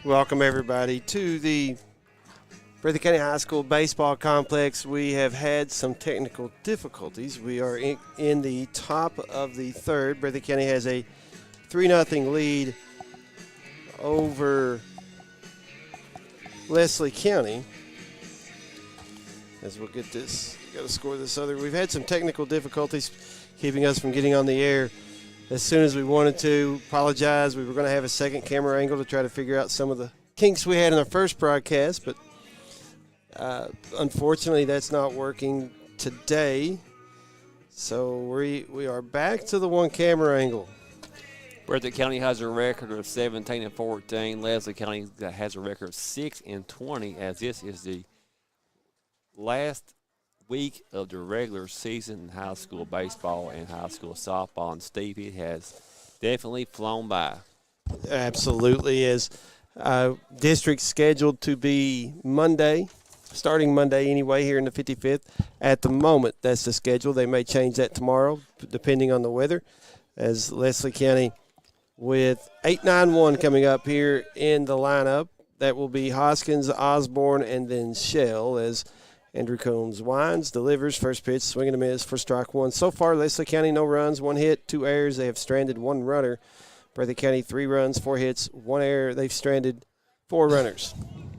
Welcome, everybody, to the Breathitt County High School baseball complex. We have had some technical difficulties. We are in the top of the third. Breathitt County has a 3-0 lead over Leslie County. As we'll get this, got to score this other. We've had some technical difficulties keeping us from getting on the air as soon as we wanted to. Apologize. We were going to have a second camera angle to try to figure out some of the kinks we had in our first broadcast, but unfortunately that's not working today. So we are back to the one camera angle. Breathitt County has a record of 17-14. Leslie County has a record of 6-20, as this is the last week of the regular season in high school baseball and high school softball. And Steve, it has definitely flown by. Absolutely is. District scheduled to be Monday, starting Monday anyway, here in the 55th. At the moment, that's the schedule. They may change that tomorrow, depending on the weather, as Leslie County with 8-9-1 coming up here in the lineup. That will be Hoskins, Osborne, and then Shell, as Andrew Combs winds, delivers, first pitch, swing and a miss for strike one. So far, Leslie County, no runs, 1 hit, 2 errors. They have stranded 1 runner. Breathitt County, 3 runs, 4 hits, 1 error. They've stranded 4 runners.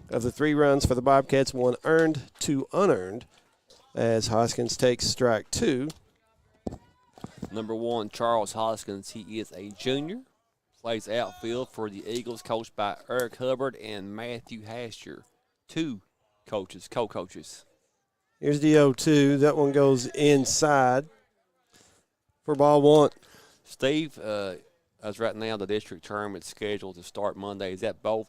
Of the 3 runs for the Bobcats, 1 earned, 2 unearned, as Hoskins takes strike 2. Number 1, Charles Hoskins. He is a junior. Plays outfield for the Eagles, coached by Eric Hubbard and Matthew Hasher. 2 coaches, co-coaches. Here's the 0-2. That one goes inside for ball 1. Steve, as right now the district tournament scheduled to start Monday. Is that both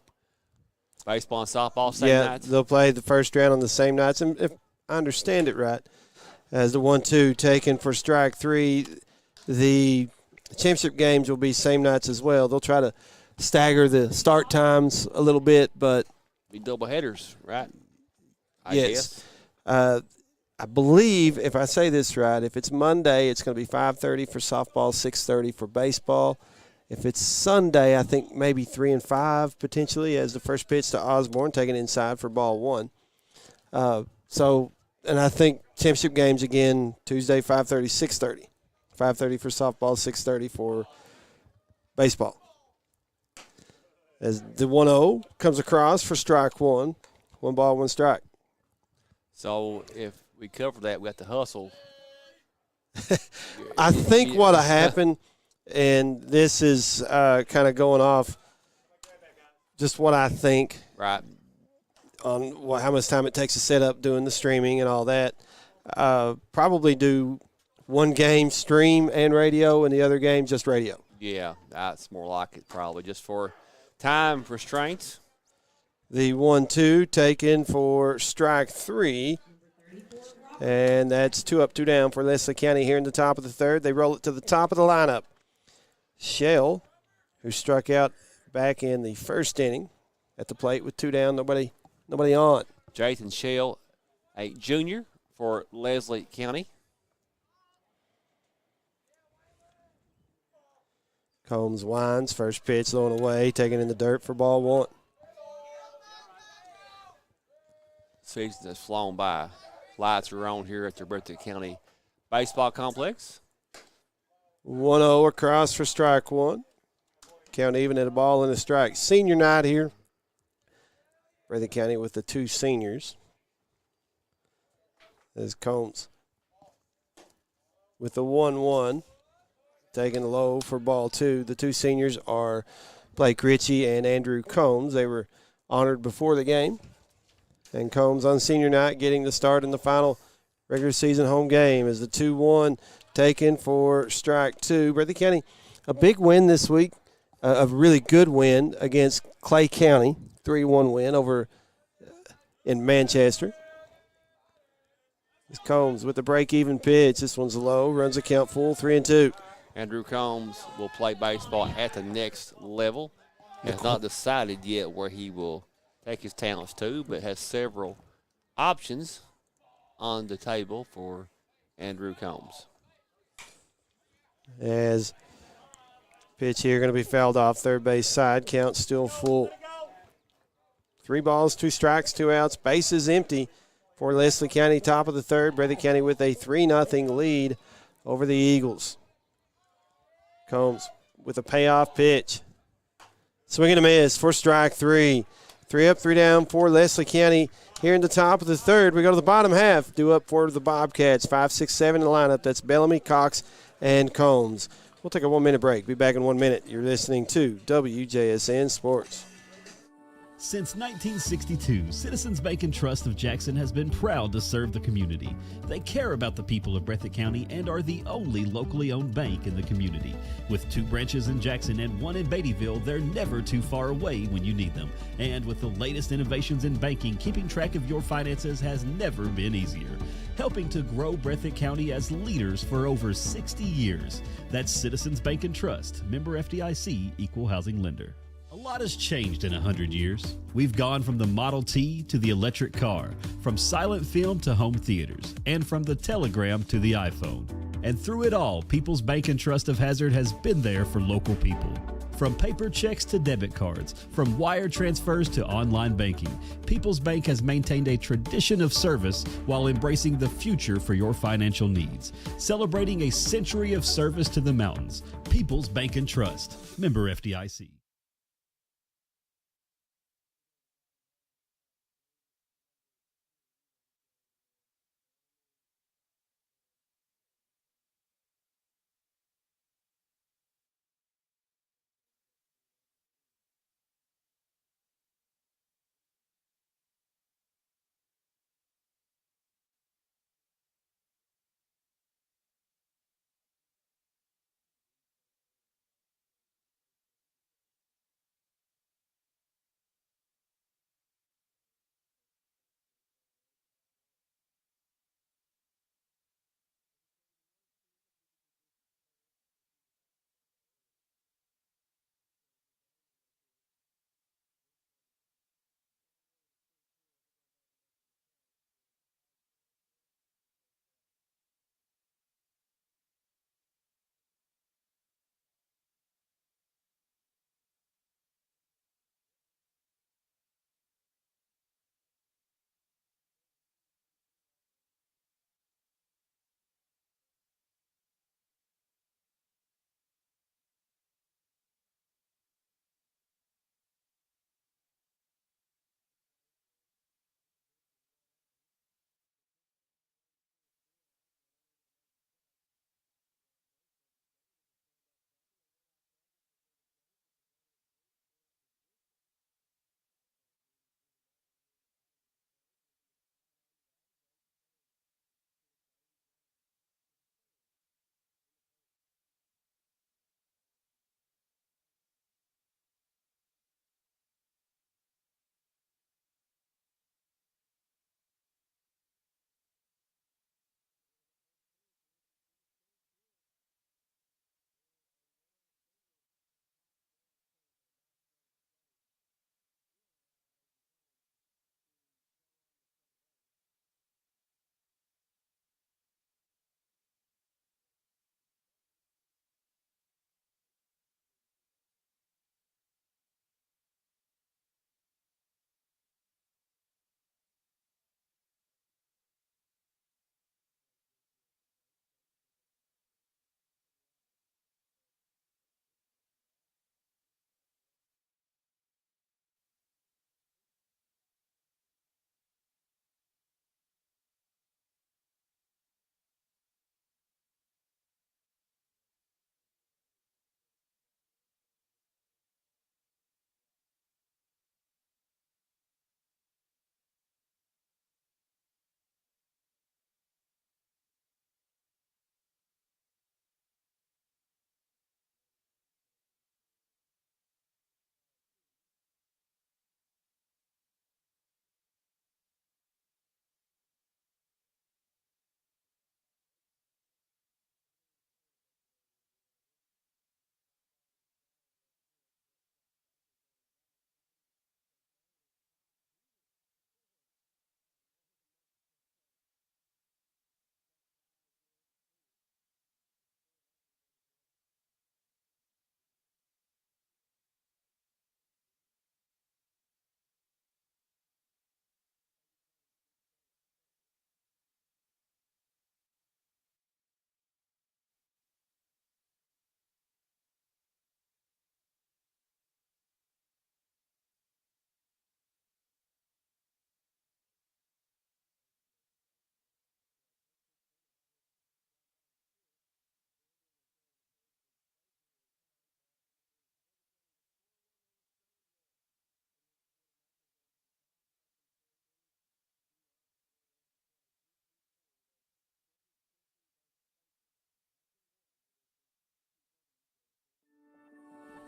baseball and softball same nights? They'll play the first round on the same nights. And if I understand it right, as the 1-2 taken for strike 3, the championship games will be same nights as well. They'll try to stagger the start times a little bit, but be double headers, right? I yes. guess. I believe, if I say this right, if it's Monday, it's going to be 5:30 for softball, 6:30 for baseball. If it's Sunday, I think maybe 3 and 5 potentially, as the first pitch to Osborne, taken inside for ball 1. And I think championship games again Tuesday, 5:30, 6:30. 5:30 for softball, 6:30 for baseball. As the 1-0 comes across for strike 1. 1 ball, 1 strike. So if we cover that, we have to hustle. I think what happened, and this is kind of going off just what I think, right, on how much time it takes to set up doing the streaming and all that. Probably do 1 game stream and radio, and the other game just radio. Yeah, that's more like it probably, just for time restraints. The 1-2 taken for strike 3. And that's 2 up, 2 down for Leslie County here in the top of the third. They roll it to the top of the lineup. Shell, who struck out back in the first inning at the plate with 2 down, nobody on. Jason Shell, a junior for Leslie County. Combs winds, first pitch low and away, taken in the dirt for ball 1. Season has flown by. Lights are on here at the Breathitt County Baseball Complex. 1-0 across for strike 1. Count even at a ball and a strike. Senior night here. Breathitt County with the 2 seniors. As Combs with the 1-1. Taking low for ball 2. The 2 seniors are Blake Ritchie and Andrew Combs. They were honored before the game. And Combs on senior night getting the start in the final regular season home game as the 2-1 taken for strike 2. Breathitt County, a big win this week, a really good win against Clay County, 3-1 win over in Manchester. It's Combs with the break-even pitch. This one's low, runs the count full, 3-2. Andrew Combs will play baseball at the next level. Has not decided yet where he will take his talents to, but has several options on the table for Andrew Combs. As pitch here going to be fouled off third base side. Count still full. 3 balls, 2 strikes, 2 outs. Bases empty for Leslie County, top of the third. Breathitt County with a 3-0 lead over the Eagles. Combs with a payoff pitch. Swing and a miss for strike 3. 3 up, 3 down for Leslie County. Here in the top of the third, we go to the bottom half. Due up for the Bobcats. 5, 6, 7 in the lineup. That's Bellamy, Cox, and Combs. We'll take a 1-minute break. Be back in 1 minute. You're listening to WJSN Sports. Since 1962, Citizens Bank and Trust of Jackson has been proud to serve the community. They care about the people of Breathitt County and are the only locally owned bank in the community. With 2 branches in Jackson and 1 in Beattyville, they're never too far away when you need them. And with the latest innovations in banking, keeping track of your finances has never been easier. Helping to grow Breathitt County as leaders for over 60 years. That's Citizens Bank and Trust, member FDIC, equal housing lender. A lot has changed in 100 years. We've gone from the Model T to the electric car, from silent film to home theaters, and from the telegram to the iPhone. And through it all, People's Bank and Trust of Hazard has been there for local people. From paper checks to debit cards, from wire transfers to online banking, People's Bank has maintained a tradition of service while embracing the future for your financial needs. Celebrating a century of service to the mountains. People's Bank and Trust, member FDIC.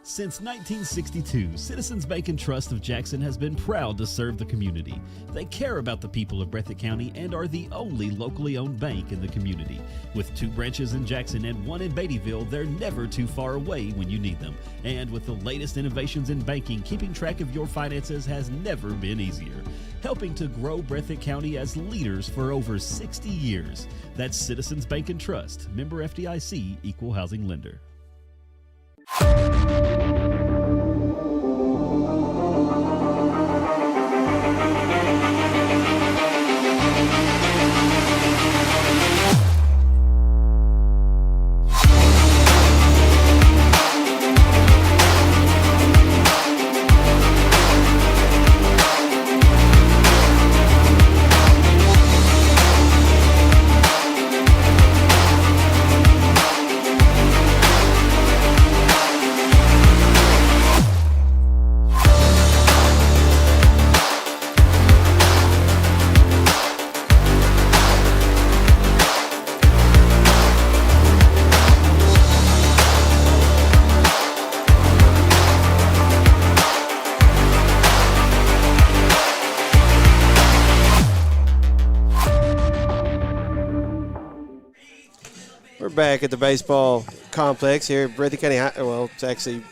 Since 1962, Citizens Bank and Trust of Jackson has been proud to serve the community. They care about the people of Breathitt County and are the only locally owned bank in the community. With 2 branches in Jackson and 1 in Beattyville, they're never too far away when you need them. And with the latest innovations in banking, keeping track of your finances has never been easier. Helping to grow Breathitt County as leaders for over 60 years. That's Citizens Bank and Trust, member FDIC, equal housing lender. We're back at the baseball complex here at Breathitt County High. Well, it's actually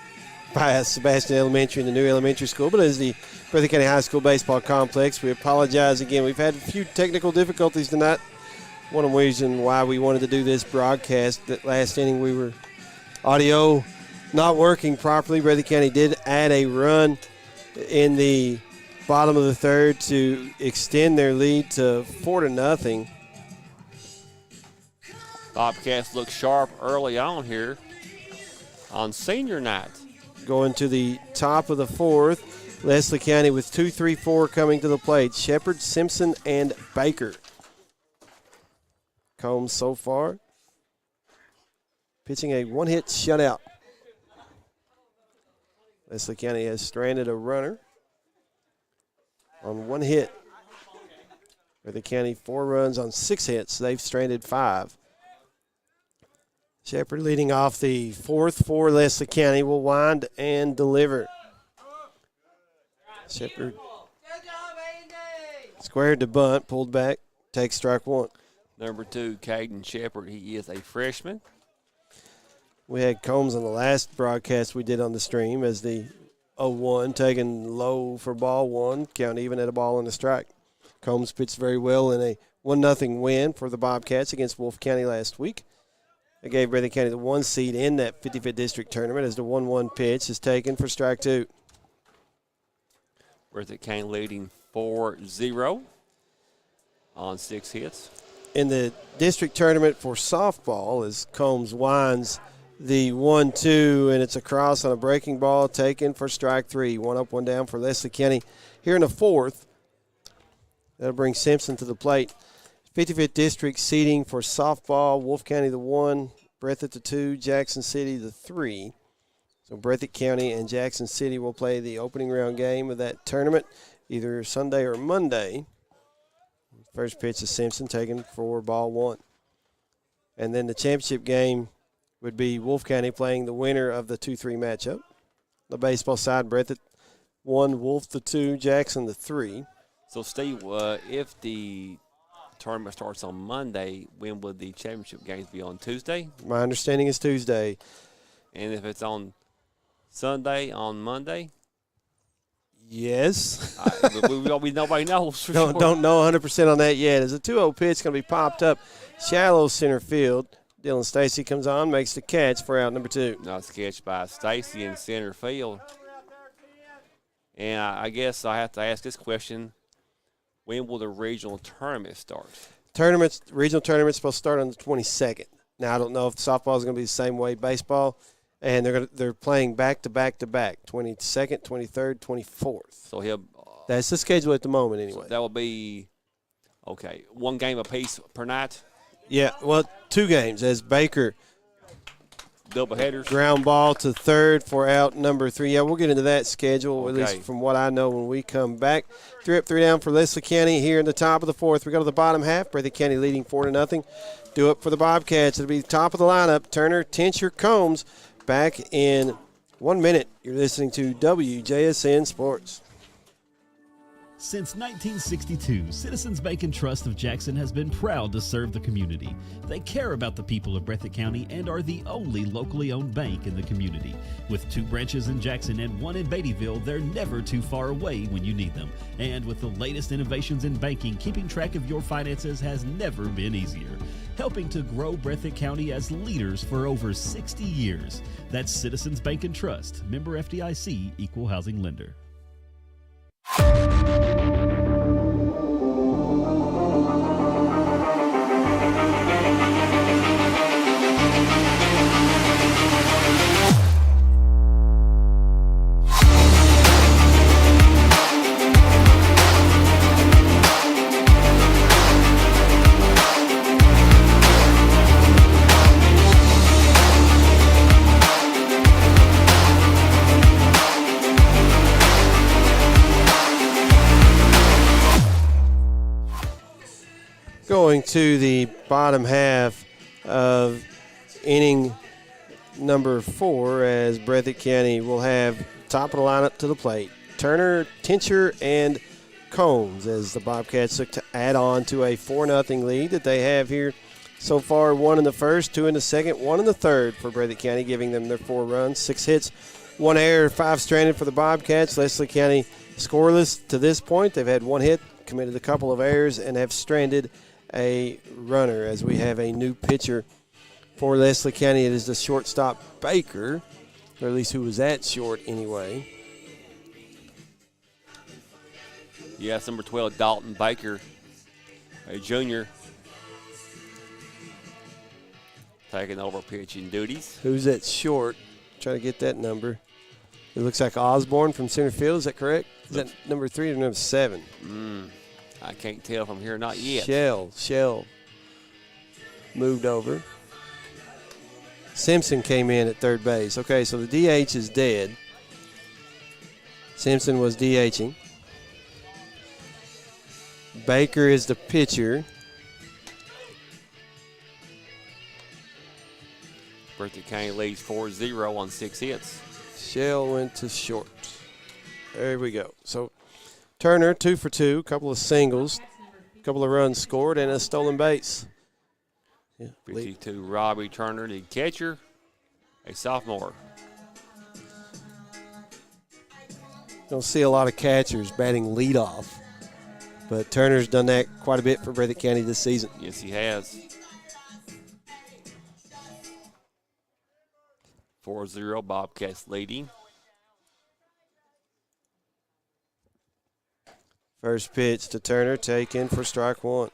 by Sebastian Elementary in the new elementary school, but it is the Breathitt County High School baseball complex. We apologize again. We've had a few technical difficulties tonight. One of the reasons why we wanted to do this broadcast, that last inning we were audio not working properly. Breathitt County did add a run in the bottom of the third to extend their lead to 4-0. Bobcats look sharp early on here on senior night. Going to the top of the fourth, Leslie County with 2, 3, 4 coming to the plate. Shepard, Simpson, and Baker. Combs so far pitching a 1-hit shutout. Leslie County has stranded a runner on 1 hit. Breathitt County 4 runs on 6 hits. They've stranded 5. Shepard leading off the fourth for Leslie County will wind and deliver. Shepard squared to bunt, pulled back, takes strike 1. Number 2, Caden Shepard. He is a freshman. We had Combs on the last broadcast we did on the stream as the 0-1, taken low for ball 1, count even at a ball and a strike. Combs pitched very well in a 1-0 win for the Bobcats against Wolfe County last week. They gave Breathitt County the 1 seed in that 55th district tournament as the 1-1 pitch is taken for strike 2. Breathitt County leading 4-0 on 6 hits. In the district tournament for softball, as Combs winds the 1-2, and it's a cross on a breaking ball taken for strike 3. 1 up, 1 down for Leslie County. Here in the fourth, that'll bring Simpson to the plate. 55th district seeding for softball, Wolfe County the 1, Breathitt the 2, Jackson City the 3. So Breathitt County and Jackson City will play the opening round game of that tournament either Sunday or Monday. First pitch is Simpson taken for ball 1. And then the championship game would be Wolfe County playing the winner of the 2-3 matchup. The baseball side, Breathitt 1, Wolfe the 2, Jackson the 3. So, Steve, if the tournament starts on Monday, when would the championship games be, on Tuesday? My understanding is Tuesday. And if it's on Sunday, on Monday? Yes. Nobody knows. For don't sure. know 100% on that yet. As a 2-0 pitch going to be popped up shallow center field. Dylan Stacy comes on, makes the catch for out number 2. Nice catch by Stacy in center field. And I guess I have to ask this question. When will the regional tournament start? Regional tournament's supposed to start on the 22nd. Now, I don't know if softball is going to be the same way baseball, and they're playing back-to-back, 22nd, 23rd, 24th. So that's the schedule at the moment anyway. So that will be, okay, 1 game apiece per night? Yeah, well, 2 games as Baker Double headers. ground ball to third for out number 3. Yeah, we'll get into that schedule, at least from what I know when we come back. 3 up, 3 down for Leslie County here in the top of the fourth. We go to the bottom half. Breathitt County leading 4-0. Do it for the Bobcats. It'll be the top of the lineup. Turner, Tincher, Combs back in 1 minute. You're listening to WJSN Sports. Since 1962, Citizens Bank and Trust of Jackson has been proud to serve the community. They care about the people of Breathitt County and are the only locally owned bank in the community. With 2 branches in Jackson and 1 in Beattyville, they're never too far away when you need them. And with the latest innovations in banking, keeping track of your finances has never been easier. Helping to grow Breathitt County as leaders for over 60 years. That's Citizens Bank and Trust, member FDIC, equal housing lender. Going to the bottom half of inning number 4 as Breathitt County will have top of the lineup to the plate. Turner, Tincher, and Combs as the Bobcats look to add on to a 4-0 lead that they have here so far. 1 in the first, 2 in the second, 1 in the third for Breathitt County, giving them their 4 runs. 6 hits, 1 error, 5 stranded for the Bobcats. Leslie County scoreless to this point. They've had 1 hit, committed a couple of errors, and have stranded a runner as we have a new pitcher for Leslie County. It is the shortstop Baker, or at least who was at short anyway. Yes, number 12, Dalton Baker, a junior, taking over pitching duties. Who's at short? Try to get that number. It looks like Osborne from center field. Is that correct? Is that number 3 or number 7? I can't tell from here, not yet. Shell moved over. Simpson came in at third base. Okay, so the DH is dead. Simpson was DHing. Baker is the pitcher. Breathitt County leads 4-0 on 6 hits. Shell went to short. There we go. So Turner, 2 for 2, couple of singles, couple of runs scored, and a stolen base. 52, Robbie Turner, the catcher, a sophomore. Don't see a lot of catchers batting leadoff, but Turner's done that quite a bit for Breathitt County this season. Yes, he has. 4-0, Bobcats leading. First pitch to Turner, taken for strike 1.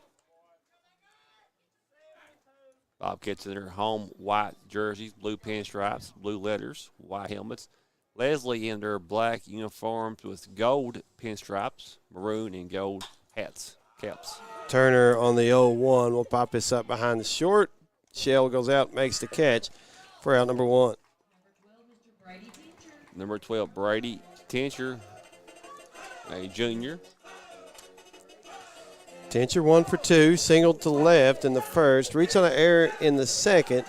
Bobcats in their home white jerseys, blue pinstripes, blue letters, white helmets. Leslie in their black uniforms with gold pinstripes, maroon and gold hats, caps. Turner on the 0-1 will pop this up behind the short. Shell goes out, makes the catch for out number 1. Number 12, Brady Tincher, a junior. Tincher 1 for 2, singled to left in the first, reached on an error in the second,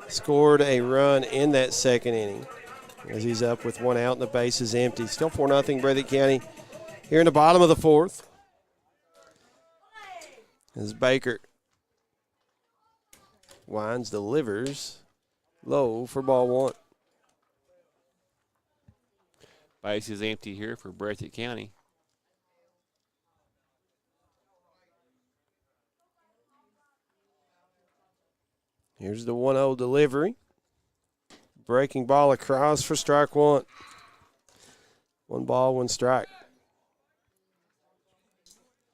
scored a run in that second inning as he's up with 1 out and the base is empty. Still 4-0 Breathitt County here in the bottom of the 4th. As Baker winds, delivers low for ball 1. Base is empty here for Breathitt County. Here's the 1-0 delivery. Breaking ball across for strike 1. 1 ball, 1 strike.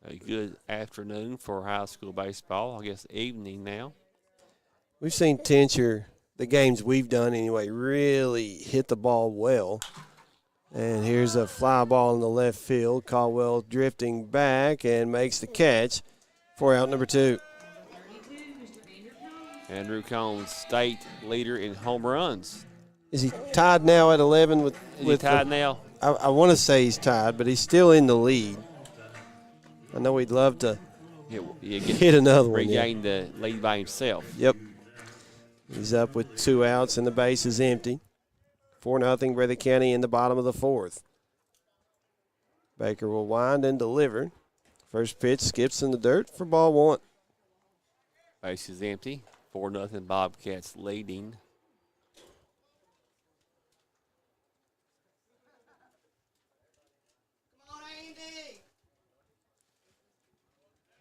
A good afternoon for high school baseball. I guess evening now. We've seen Tincher, the games we've done anyway, really hit the ball well. And here's a fly ball in the left field. Caldwell drifting back and makes the catch for out number 2. Andrew Combs, state leader in home runs. Is he tied now at 11 with? Is he tied now? I want to say he's tied, but he's still in the lead. I know he'd love to hit another one. Regain the lead by himself. Yep. He's up with 2 outs and the base is empty. 4-0 Breathitt County in the bottom of the fourth. Baker will wind and deliver. First pitch skips in the dirt for ball one. Base is empty. 4-0 Bobcats leading.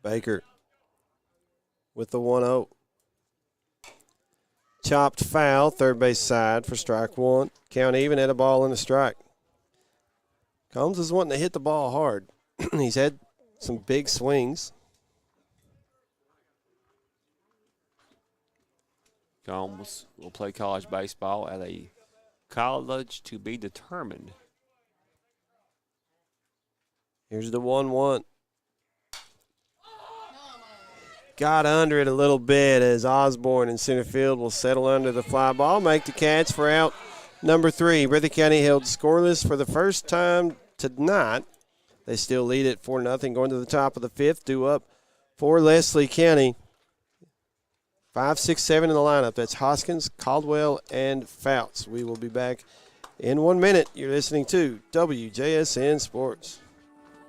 Baker with the 1-0. Chopped foul, third base side for strike one. Count even at a ball and a strike. Combs is wanting to hit the ball hard. He's had some big swings. Combs will play college baseball at a college to be determined. Here's the 1-1. Got under it a little bit as Osborne in center field will settle under the fly ball, make the catch for out number 3. Breathitt County held scoreless for the first time tonight. They still lead it 4-0 going to the top of the fifth, due up for Leslie County. 5, 6, 7 in the lineup. That's Hoskins, Caldwell, and Fouts. We will be back in 1 minute. You're listening to WJSN Sports.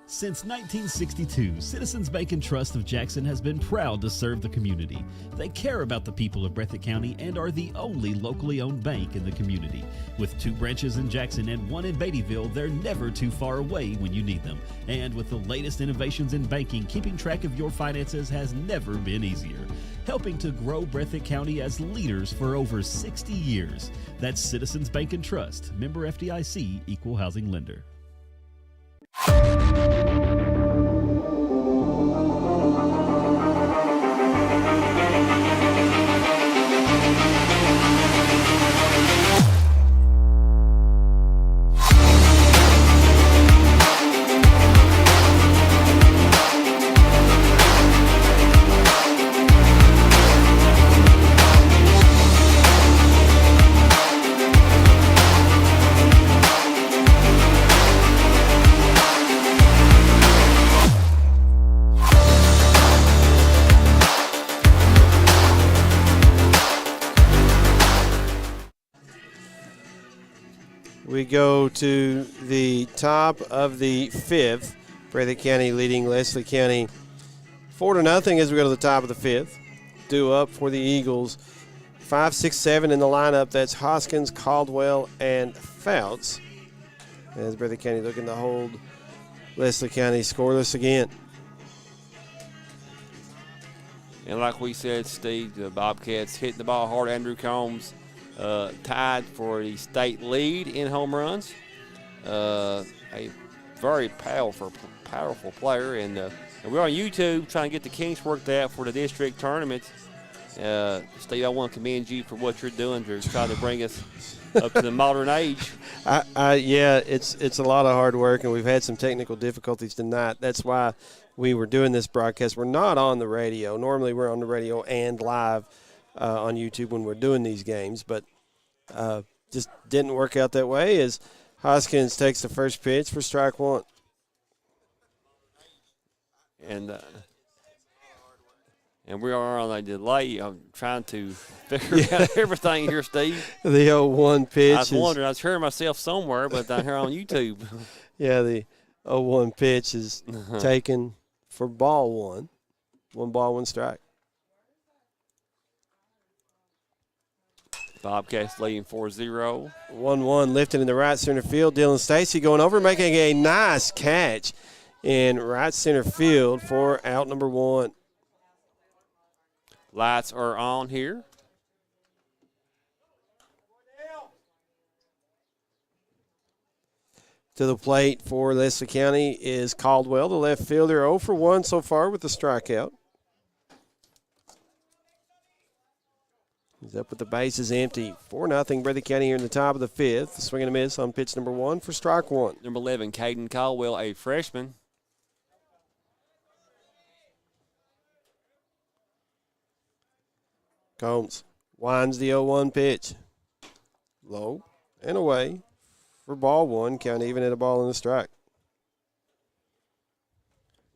Since 1962, Citizens Bank and Trust of Jackson has been proud to serve the community. They care about the people of Breathitt County and are the only locally owned bank in the community. With 2 branches in Jackson and 1 in Beattyville, they're never too far away when you need them. And with the latest innovations in banking, keeping track of your finances has never been easier. Helping to grow Breathitt County as leaders for over 60 years. That's Citizens Bank and Trust, member FDIC, equal housing lender. We go to the top of the fifth. Breathitt County leading Leslie County 4-0 as we go to the top of the fifth. Due up for the Eagles. 5, 6, 7 in the lineup. That's Hoskins, Caldwell, and Fouts. As Breathitt County looking to hold Leslie County scoreless again. And like we said, Steve, the Bobcats hitting the ball hard. Andrew Combs tied for the state lead in home runs. A very powerful player. And we're on YouTube trying to get the kinks worked out for the district tournament. Steve, I want to commend you for what you're doing to try to bring us up to the modern age. Yeah, it's a lot of hard work, and we've had some technical difficulties tonight. That's why we were doing this broadcast. We're not on the radio. Normally we're on the radio and live on YouTube when we're doing these games, but just didn't work out that way as Hoskins takes the first pitch for strike one. And we are on a delay. I'm trying to figure out everything here, Steve. The 0-1 pitch. I was wondering. I was hearing myself somewhere, but I'm here on YouTube. Yeah, the 0-1 pitch is taken for ball one. 1 ball, 1 strike. Bobcats leading 4-0. 1-1 lifted in the right center field. Dylan Stacy going over, making a nice catch in right center field for out number 1. Lights are on here. To the plate for Leslie County is Caldwell, the left fielder, 0 for 1 so far with the strikeout. He's up with the bases empty. 4-0 Breathitt County here in the top of the fifth. Swing and a miss on pitch number 1 for strike 1. Number 11, Caden Caldwell, a freshman. Combs winds the 0-1 pitch. Low and away for ball 1. Count even at a ball and a strike.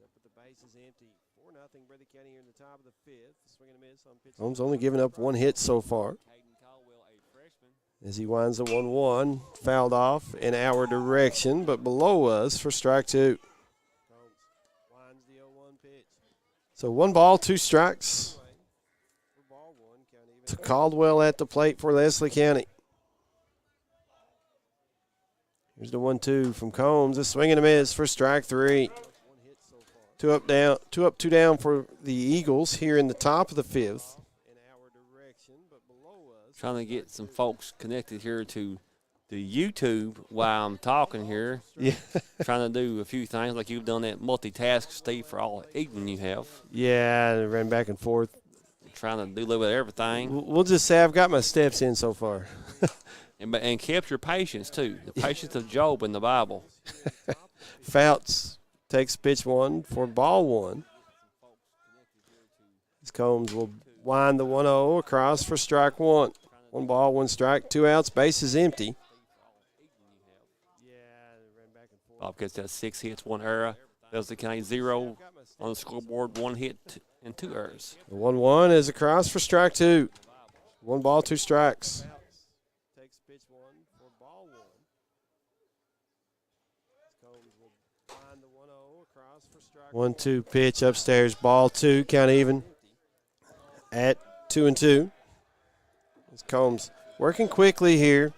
Up with the bases empty. 4-0 Breathitt County here in the top of the fifth. Swing and a miss on pitch. Combs only giving up 1 hit so far. as he winds the 1-1, fouled off in our direction, but below us for strike 2. So 1 ball, 2 strikes to Caldwell at the plate for Leslie County. Here's the 1-2 from Combs. A swing and a miss for strike 3. 2 up, 2 down for the Eagles here in the top of the 5th. Trying to get some folks connected here to the YouTube while I'm talking here. Yeah. Trying to do a few things like you've done that multitask, Steve, for all the evening you have. Yeah, I ran back and forth. Trying to do a little bit of everything. We'll just say I've got my steps in so far. and kept your patience, too. The patience of Job in the Bible. Fouts takes pitch 1 for ball 1. As Combs will wind the 1-0 across for strike 1. 1 ball, 1 strike, 2 outs, base is empty. Bobcats has 6 hits, 1 error. Leslie County 0 on the scoreboard, 1 hit and 2 errors. The 1-1 is across for strike 2. 1 ball, 2 strikes. 1-2 pitch upstairs, ball 2, count even at 2-2. As Combs working quickly here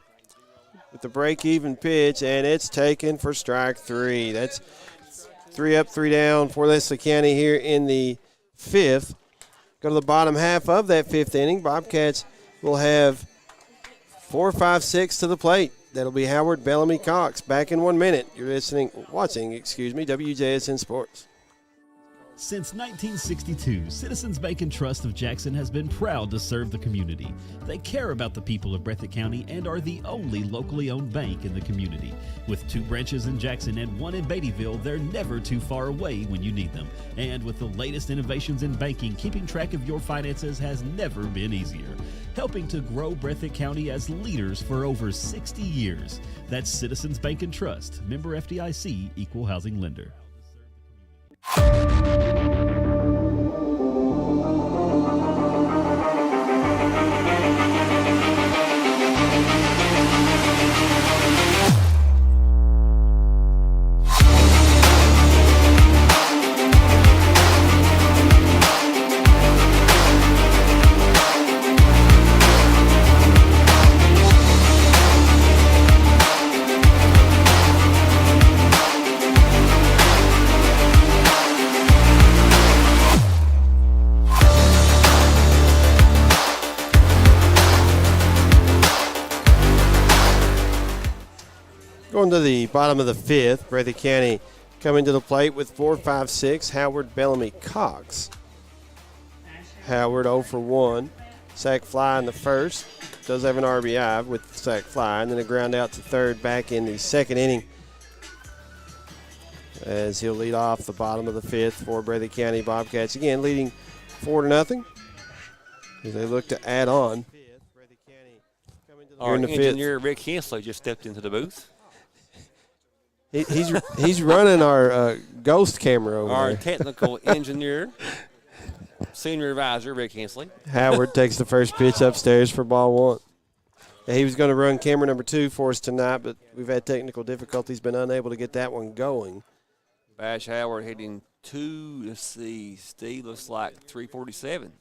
with the break-even pitch, and it's taken for strike 3. That's 3 up, 3 down for Leslie County here in the 5th. Go to the bottom half of that 5th inning. Bobcats will have 4, 5, 6 to the plate. That'll be Howard, Bellamy, Cox. Back in 1 minute. You're watching, WJSN Sports. Since 1962, Citizens Bank and Trust of Jackson has been proud to serve the community. They care about the people of Breathitt County and are the only locally owned bank in the community. With 2 branches in Jackson and 1 in Beattyville, they're never too far away when you need them. And with the latest innovations in banking, keeping track of your finances has never been easier. Helping to grow Breathitt County as leaders for over 60 years. That's Citizens Bank and Trust, member FDIC, equal housing lender. Going to the bottom of the 5th, Breathitt County coming to the plate with 4, 5, 6, Howard, Bellamy, Cox. Howard 0 for 1. Sac fly in the first. Does have an RBI with the sac fly, and then a ground out to third back in the 2nd inning. As he'll lead off the bottom of the 5th for Breathitt County Bobcats. Again, leading 4-0 as they look to add on. Our engineer, Rick Hensley, just stepped into the booth. He's running our ghost camera over Our there. technical engineer, senior advisor, Rick Hensley. Howard takes the first pitch upstairs for ball 1. He was going to run camera number 2 for us tonight, but we've had technical difficulties, been unable to get that one going. Bash Howard hitting 2, let's see, Steve looks like 347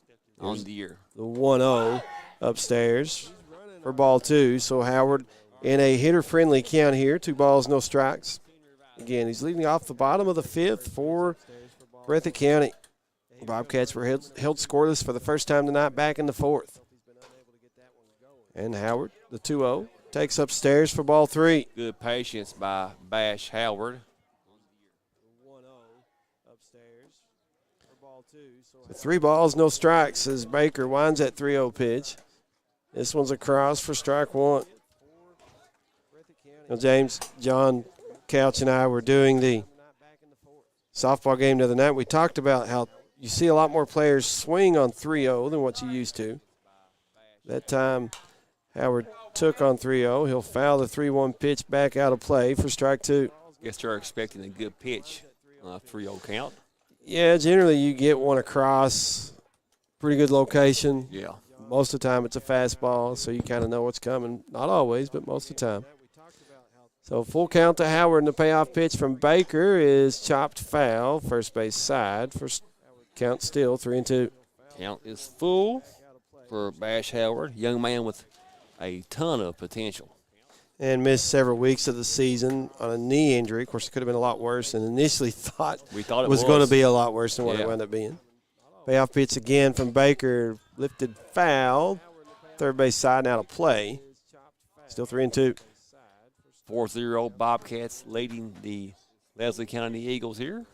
on the year. The 1-0 upstairs for ball 2. So Howard in a hitter-friendly count here, 2 balls, no strikes. Again, he's leading off the bottom of the 5th for Breathitt County. Bobcats were held scoreless for the first time tonight, back in the 4th. And Howard, the 2-0, takes upstairs for ball 3. Good patience by Bash Howard. So 3 balls, no strikes as Baker winds that 3-0 pitch. This one's across for strike 1. Now, James, John Couch, and I were doing the softball game the other night. We talked about how you see a lot more players swing on 3-0 than what you used to. That time, Howard took on 3-0. He'll foul the 3-1 pitch back out of play for strike 2. Guess they're expecting a good pitch on a 3-0 count. Yeah, generally you get one across, pretty good location. Yeah. Most of the time it's a fastball, so you kind of know what's coming. Not always, but most of the time. So full count to Howard, and the payoff pitch from Baker is chopped foul, first base side. First count still 3-2. Count is full for Bash Howard, young man with a ton of potential. And missed several weeks of the season on a knee injury. Of course, it could have been a lot worse than initially thought. We thought it was going to be a lot worse than what it wound up being. Payoff pitch again from Baker, lifted foul, third base side, and out of play. Still 3-2. 4-0 Bobcats leading the Leslie County Eagles here.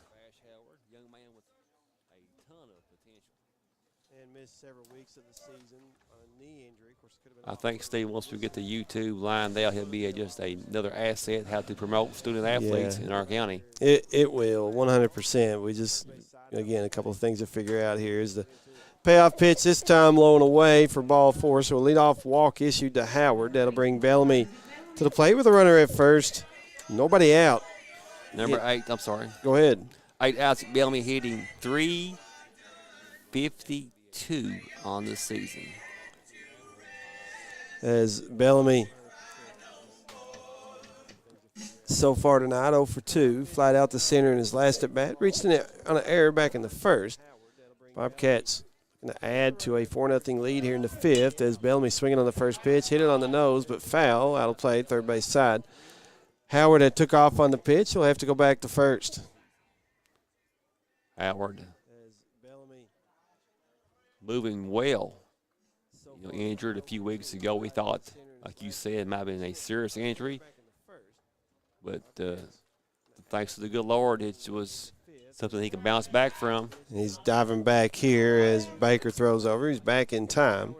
And missed several weeks of the season on a knee injury. Of course, it could have been I think, Steve, once we get the YouTube lined out, he'll be just another asset how to promote student athletes in our county. It will, 100%. We just, again, a couple of things to figure out here is the payoff pitch this time low and away for ball 4. So a leadoff walk issued to Howard. That'll bring Bellamy to the plate with a runner at first. Nobody out. Number 8, I'm sorry. Go ahead. 8 outs, Bellamy hitting .352 on the season. As Bellamy so far tonight, 0 for 2. Flied out the center in his last at bat. Reached on an error back in the first. Bobcats going to add to a 4-0 lead here in the 5th as Bellamy swinging on the first pitch. Hit it on the nose, but foul. Out of play, third base side. Howard had took off on the pitch. He'll have to go back to first. Howard moving well. Injured a few weeks ago. We thought, like you said, it might have been a serious injury. But thanks to the good Lord, it was something he could bounce back from. He's diving back here as Baker throws over. He's back in time.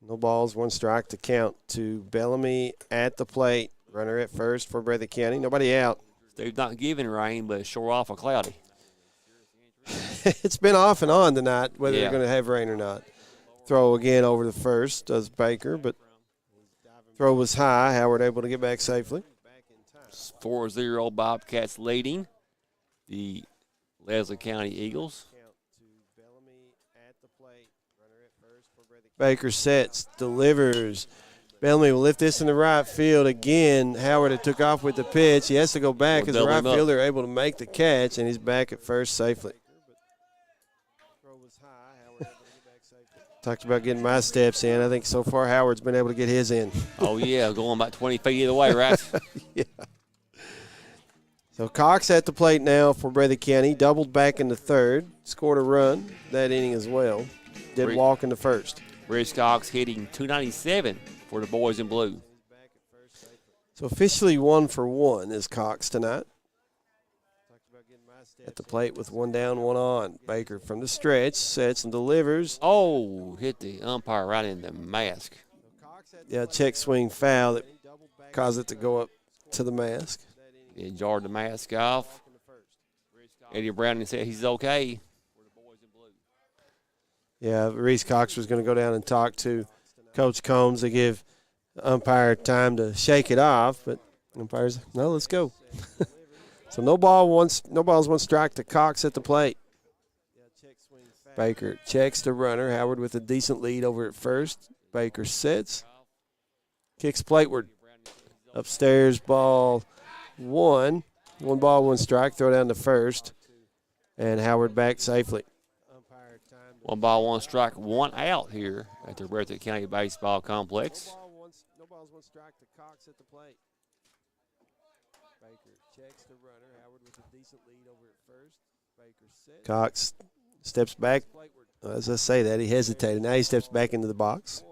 No balls, 1 strike to count to Bellamy at the plate. Runner at first for Breathitt County. Nobody out. They've not given rain, but sure awful cloudy. It's been off and on tonight, whether they're going to have rain or not. Throw again over the first, does Baker, but throw was high. Howard able to get back safely. 4-0 Bobcats leading the Leslie County Eagles. Baker sets, delivers. Bellamy will lift this in the right field again. Howard had took off with the pitch. He has to go back as the right fielder able to make the catch, and he's back at first safely. Talked about getting my steps in. I think so far Howard's been able to get his in. Oh, yeah, going about 20 feet either way, right? Yeah. So Cox at the plate now for Breathitt County. Doubled back in the third. Scored a run that inning as well. Did walk in the first. Rich Cox hitting .297 for the boys in blue. So officially 1 for 1 is Cox tonight. At the plate with 1 down, 1 on. Baker from the stretch, sets and delivers. Oh, hit the umpire right in the mask. Yeah, check swing foul that caused it to go up to the mask. It jarred the mask off. Eddie Browning said he's okay. Yeah, Reese Cox was going to go down and talk to Coach Combs to give the umpire time to shake it off, but the umpire's like, no, let's go. So no balls, 1 strike to Cox at the plate. Baker checks the runner. Howard with a decent lead over at first. Baker sets. Kicks plateward. Upstairs, ball 1. 1 ball, 1 strike. Throw down to first. And Howard back safely. 1 ball, 1 strike, 1 out here at the Breathitt County Baseball Complex. No balls, 1 strike to Cox at the plate. Baker checks the runner. Howard with a decent lead over at first. Baker sets. Cox steps back. As I say that, he hesitated. Now he steps back into the box.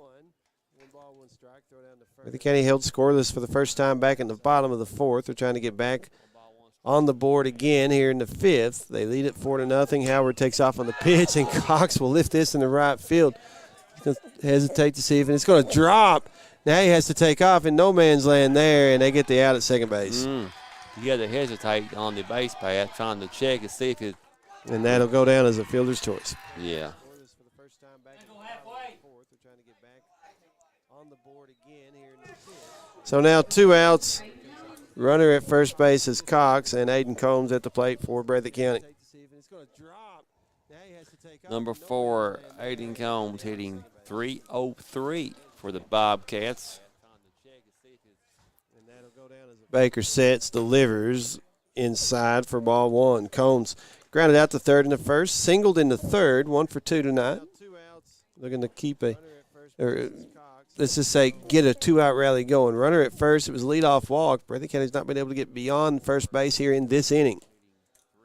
1 ball, 1 strike. Throw down to first. Breathitt County held scoreless for the first time back in the bottom of the 4th. They're trying to get back on the board again here in the 5th. They lead it 4-0. Howard takes off on the pitch, and Cox will lift this in the right field. He's going to hesitate to see if it's going to drop. Now he has to take off in no man's land there, and they get the out at second base. He had to hesitate on the base path, trying to check and see if it. And that'll go down as a fielder's choice. Yeah. So now 2 outs. Runner at first base is Cox, and Aiden Combs at the plate for Breathitt County. Number 4, Aiden Combs hitting .303 for the Bobcats. Baker sets, delivers inside for ball 1. Combs grounded out to third in the first, singled in the third, 1 for 2 tonight. Looking to keep let's just say get a 2-out rally going. Runner at first, it was a leadoff walk. Breathitt County's not been able to get beyond first base here in this inning.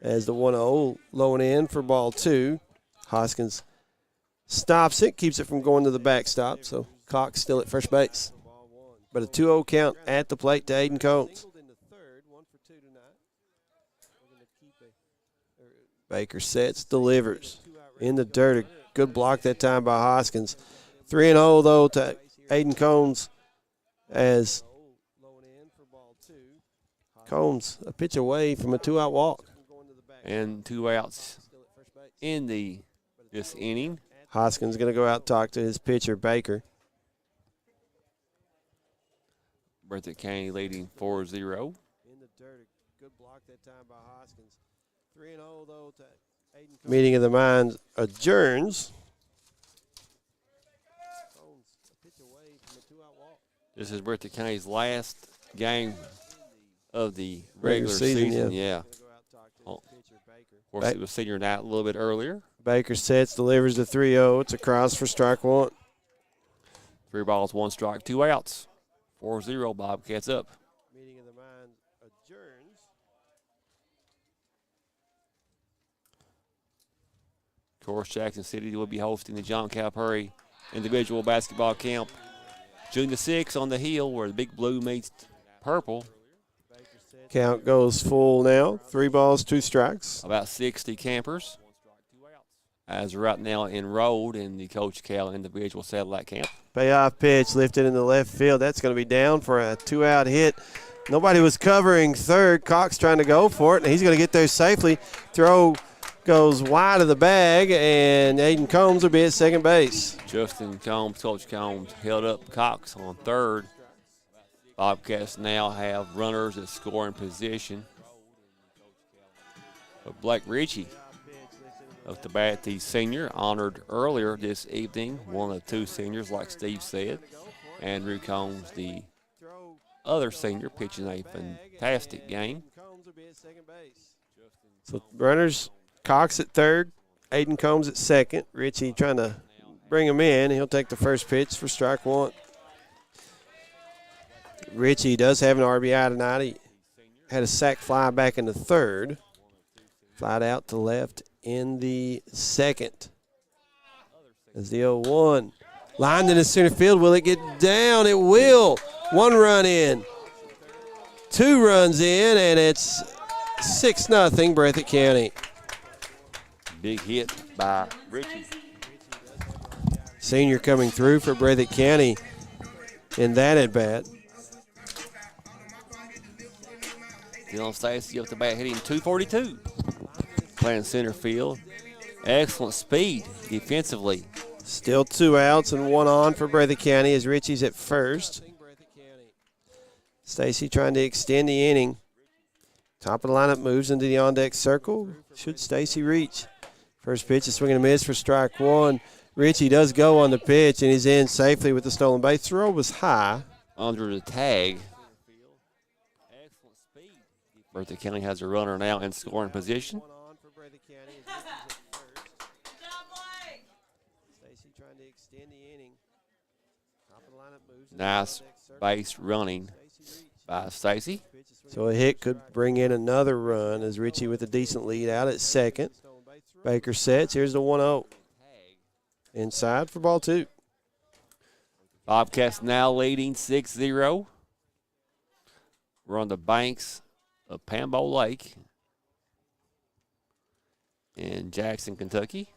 As the 1-0 low and in for ball 2. Hoskins stops it, keeps it from going to the backstop, so Cox still at first base. But a 2-0 count at the plate to Aiden Combs. Baker sets, delivers. In the dirt, a good block that time by Hoskins. 3-0 though to Aiden Combs as Combs a pitch away from a 2-out walk. And 2 outs in this inning. Hoskins going to go out and talk to his pitcher, Baker. Breathitt County leading 4-0. In the dirt, a good block that time by Hoskins. 3-0 though to Aiden Combs. Meeting of the minds adjourns. This is Breathitt County's last game of the regular season. Yeah. Of course, it was senior night a little bit earlier. Baker sets, delivers the 3-0. It's across for strike 1. 3 balls, 1 strike, 2 outs. 4-0, Bobcats up. Meeting of the minds adjourns. Of course, Jackson City will be hosting the John Calipari individual basketball camp June the 6th on the hill where the Big Blue meets purple. Count goes full now. 3 balls, 2 strikes. About 60 campers as right now enrolled in the Coach Cal individual satellite camp. Payoff pitch lifted in the left field. That's going to be down for a 2-out hit. Nobody was covering third. Cox trying to go for it, and he's going to get there safely. Throw goes wide of the bag, and Aiden Combs will be at second base. Justin Combs, Coach Combs, held up Cox on third. Bobcats now have runners at scoring position. But Blake Ritchie up to bat, the senior, honored earlier this evening, one of 2 seniors, like Steve said. Andrew Combs, the other senior, pitching a fantastic game. So runners, Cox at third, Aiden Combs at second. Ritchie trying to bring him in. He'll take the first pitch for strike 1. Ritchie does have an RBI tonight. He had a sac fly back in the third. Flied out to left in the second. As the 0-1. Lined in the center field. Will it get down? It will. 1 run in. 2 runs in, and it's 6-0 Breathitt County. Big hit by Ritchie. Senior coming through for Breathitt County in that at-bat. Dylan Stacy up the bat, hitting .242. Playing center field. Excellent speed defensively. Still 2 outs and 1 on for Breathitt County as Ritchie's at first. Stacy trying to extend the inning. Top of the lineup moves into the on-deck circle. Should Stacy reach? First pitch, a swing and a miss for strike 1. Ritchie does go on the pitch, and he's in safely with the stolen base. Throw was high. Under the tag. Breathitt County has a runner now in scoring position. Nice base running by Stacy. So a hit could bring in another run as Ritchie with a decent lead out at second. Baker sets. Here's the 1-0. Inside for ball 2. Bobcats now leading 6-0. We're on the banks of Pambo Lake in Jackson, Kentucky.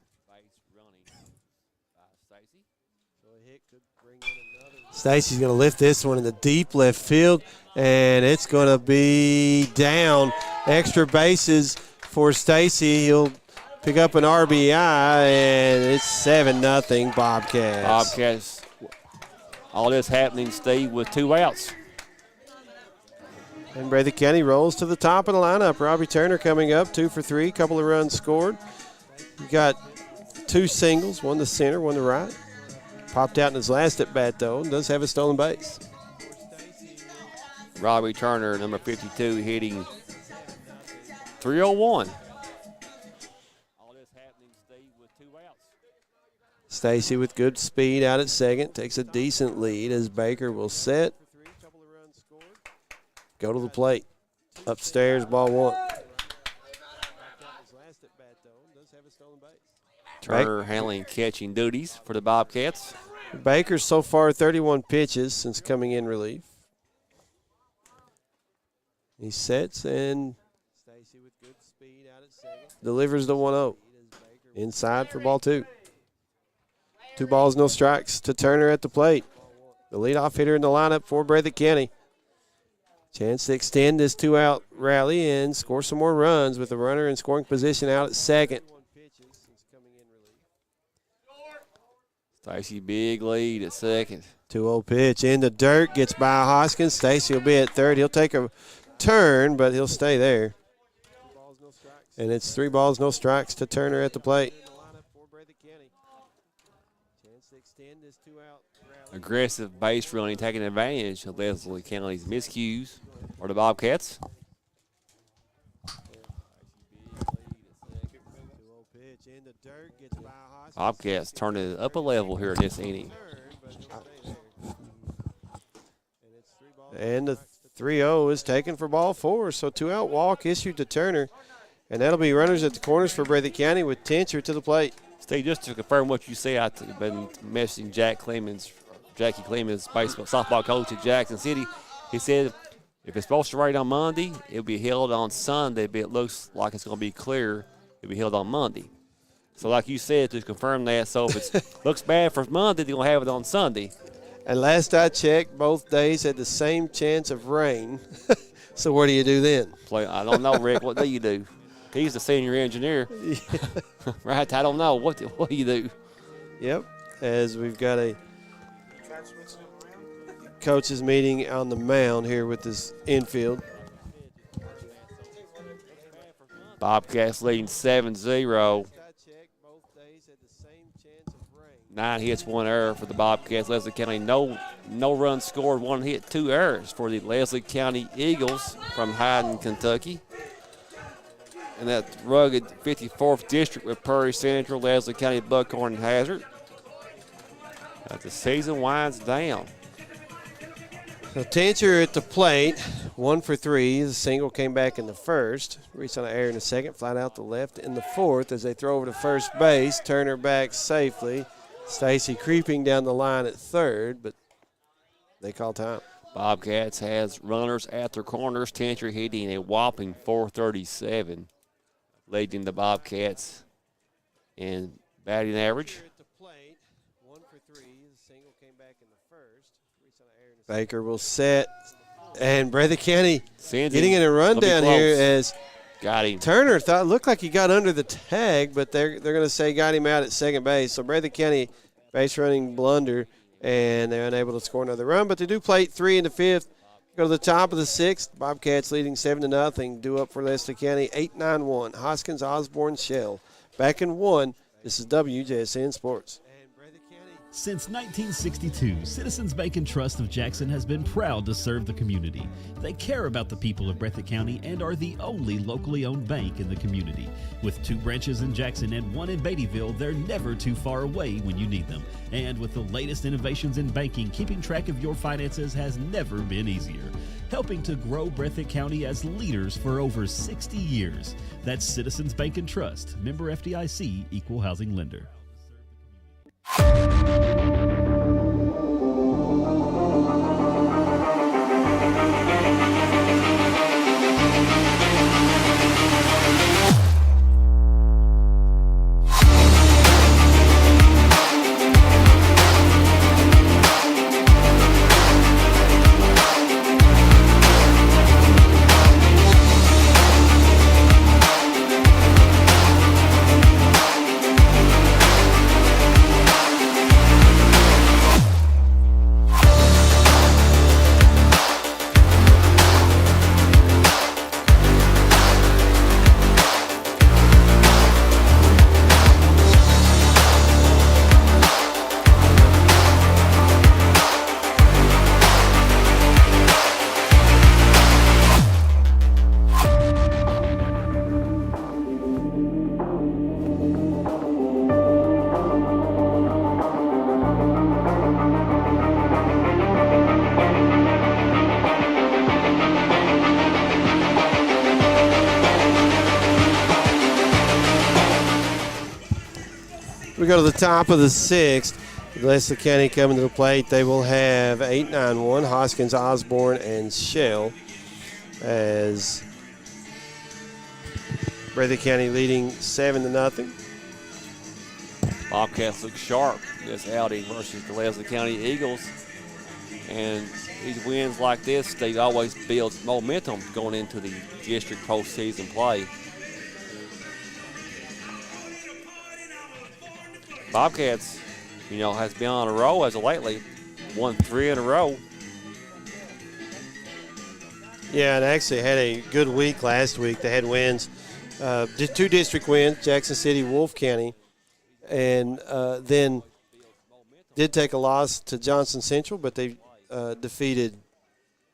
Stacy's going to lift this one in the deep left field, and it's going to be down. Extra bases for Stacy. He'll pick up an RBI, and it's 7-0 Bobcats. Bobcats, all this happening, Steve, with 2 outs. And Breathitt County rolls to the top of the lineup. Robbie Turner coming up, 2 for 3, couple of runs scored. You got 2 singles, one to center, one to right. Popped out in his last at bat, though, and does have a stolen base. Robbie Turner, number 52, hitting .301. All this happening, Steve, with 2 outs. Stacy with good speed out at second, takes a decent lead as Baker will set. Go to the plate. Upstairs, ball 1. Turner handling catching duties for the Bobcats. Baker so far 31 pitches since coming in relief. He sets and Stacy with good speed out at second delivers the 1-0. Inside for ball 2. 2 balls, no strikes to Turner at the plate. The leadoff hitter in the lineup for Breathitt County. Chance to extend this 2-out rally and score some more runs with a runner in scoring position out at second. Stacy, big lead at second. 2-0 pitch in the dirt, gets by Hoskins. Stacy will be at third. He'll take a turn, but he'll stay there. And it's 3 balls, no strikes to Turner at the plate. Aggressive base running, taking advantage of Leslie County's miscues or the Bobcats. Bobcats turning it up a level here in this inning. And the 3-0 is taken for ball 4, so 2-out walk issued to Turner. And that'll be runners at the corners for Breathitt County with Tincher to the plate. Steve, just to confirm what you say, I've been messaging Jackie Clemens, baseball softball coach at Jackson City. He said if it's supposed to rain on Monday, it'll be held on Sunday, but it looks like it's going to be clear. It'll be held on Monday. So like you said, to confirm that, so if it looks bad for Monday, they're going to have it on Sunday. And last I checked, both days had the same chance of rain. So what do you do then? I don't know, Rick. What do you do? He's the senior engineer. Right? I don't know. What do you do? Yep. As we've got a coaches meeting on the mound here with this infield. Bobcats leading 7-0. 9 hits, 1 error for the Bobcats. Leslie County, no runs scored, 1 hit, 2 errors for the Leslie County Eagles from Hyden, Kentucky. And that rugged 54th district with Prairie Central, Leslie County, Buckhorn, and Hazard. As the season winds down. So Tincher at the plate, 1 for 3. The single came back in the first. Reached on an error in the second, flat out the left in the fourth as they throw over to first base. Turner back safely. Stacy creeping down the line at third, but they call time. Bobcats has runners at their corners. Tincher hitting a whopping .437, leading the Bobcats in batting average. Baker will set, and Breathitt County Sends getting in a run down here as got him. Turner looked like he got under the tag, but they're going to say got him out at second base. So Breathitt County base running blunder, and they're unable to score another run. But they do plate 3 in the 5th. Go to the top of the 6th. Bobcats leading 7-0. Due up for Leslie County 8-9-1. Hoskins, Osborne, Shell. Back in 1. This is WJSN Sports. Since 1962, Citizens Bank and Trust of Jackson has been proud to serve the community. They care about the people of Breathitt County and are the only locally owned bank in the community. With 2 branches in Jackson and 1 in Beattyville, they're never too far away when you need them. And with the latest innovations in banking, keeping track of your finances has never been easier. Helping to grow Breathitt County as leaders for over 60 years. That's Citizens Bank and Trust, member FDIC, equal housing lender. We go to the top of the sixth. Leslie County coming to the plate. They will have 8-9-1, Hoskins, Osborne, and Shell, as Breathitt County leading 7-0. Bobcats look sharp this outing versus the Leslie County Eagles. And these wins like this, they always build momentum going into the district postseason play. Bobcats, has been on a roll as of lately. Won 3 in a row. Yeah, and actually had a good week last week. They had wins, did 2 district wins, Jackson City, Wolf County, and then did take a loss to Johnson Central, but they defeated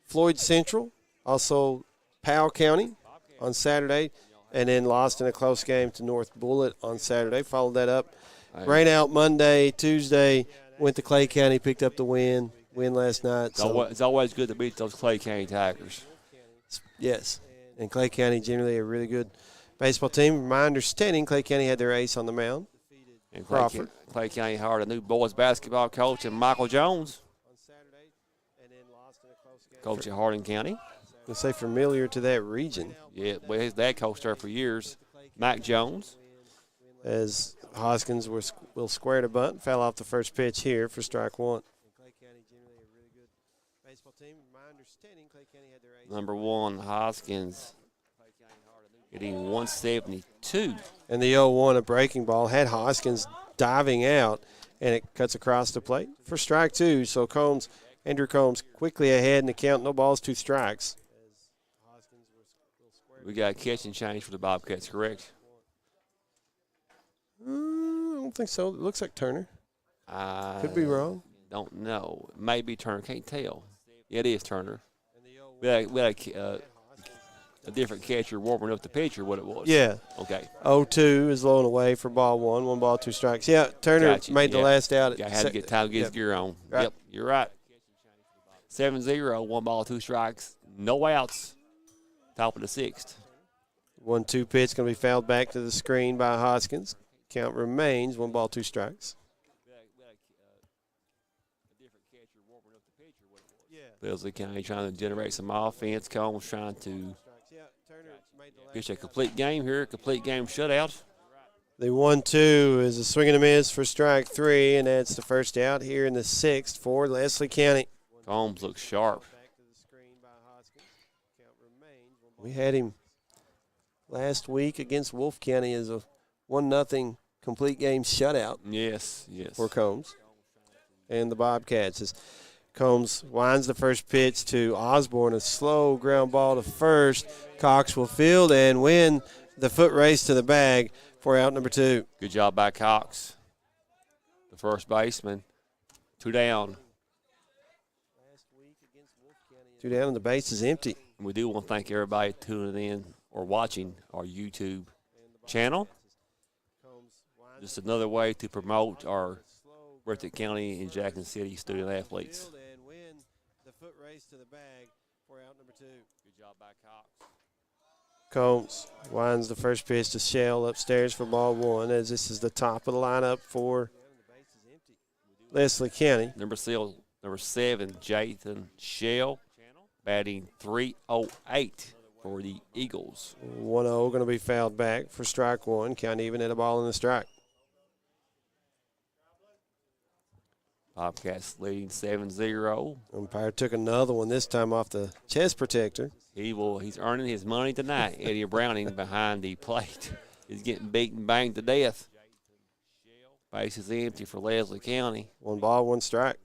Floyd Central, also Powell County on Saturday, and then lost in a close game to North Bullitt on Saturday. Followed that up. Rain out Monday, Tuesday, went to Clay County, picked up the win last night. It's always good to beat those Clay County Tigers. Yes, and Clay County generally a really good baseball team. My understanding, Clay County had their ace on the mound. And Crawford. Clay County hired a new boys basketball coach, and Michael Jones, coach at Hardin County. I'll say familiar to that region. Yeah, well, his dad coached there for years, Mac Jones. As Hoskins will square the bunt, fell off the first pitch here for strike 1. Number 1, Hoskins, hitting 172. And the 0-1, a breaking ball, had Hoskins diving out, and it cuts across the plate for strike 2. So Andrew Combs quickly ahead in the count, no balls, 2 strikes. We got a catch and change for the Bobcats, correct? I don't think so. It looks like Turner. Could be wrong. Don't know. Maybe Turner. Can't tell. Yeah, it is Turner. We had a different catcher warming up the pitcher, what it was. Yeah. Okay. 0-2 is low and away for ball 1. 1 ball, 2 strikes. Yeah, Turner made the last out. Had to get time to get his gear on. Right. Yep, you're right. 7-0, 1 ball, 2 strikes, no outs. Top of the 6th. 1-2 pitch going to be fouled back to the screen by Hoskins. Count remains 1 ball, 2 strikes. Leslie County trying to generate some offense. Combs trying to pitch a complete game here, complete game shutout. The 1-2 is a swing and a miss for strike 3, and that's the first out here in the 6th for Leslie County. Combs looks sharp. We had him last week against Wolf County as a 1-0 complete game shutout. Yes. For Combs and the Bobcats. As Combs winds the first pitch to Osborne, a slow ground ball to first. Cox will field and win the foot race to the bag for out number 2. Good job by Cox, the first baseman. 2 down. 2 down and the base is empty. We do want to thank everybody tuning in or watching our YouTube channel. Just another way to promote our Breathitt County and Jackson City student athletes. Good job by Cox. Combs winds the first pitch to Shell upstairs for ball 1, as this is the top of the lineup for Leslie County. Number 7, Jathan Shell, batting .308 for the Eagles. 1-0 going to be fouled back for strike 1. Count even at a ball and a strike. Bobcats leading 7-0. Umpire took another one, this time off the chest protector. He's earning his money tonight. Eddie Browning behind the plate. He's getting beaten, banged to death. Base is empty for Leslie County. 1 ball, 1 strike.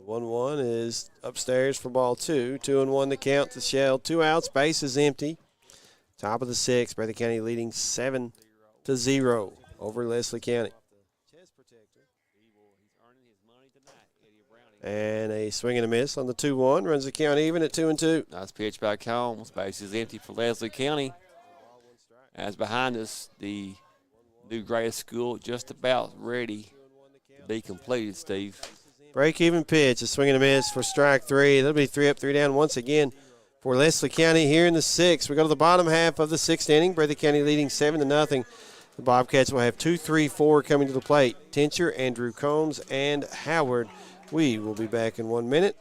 1-1 is upstairs for ball 2. 2-1 to count to Shell. 2 outs, base is empty. Top of the 6th, Breathitt County leading 7-0 over Leslie County. And a swing and a miss on the 2-1. Runs the count even at 2-2. Nice pitch by Combs. Base is empty for Leslie County. As behind us, the new grade school just about ready to be completed, Steve. Break-even pitch. A swing and a miss for strike 3. That'll be 3 up, 3 down once again for Leslie County here in the 6th. We go to the bottom half of the 6th inning. Breathitt County leading 7-0. The Bobcats will have 2, 3, 4 coming to the plate. Tincher, Andrew Combs, and Howard. We will be back in 1 minute.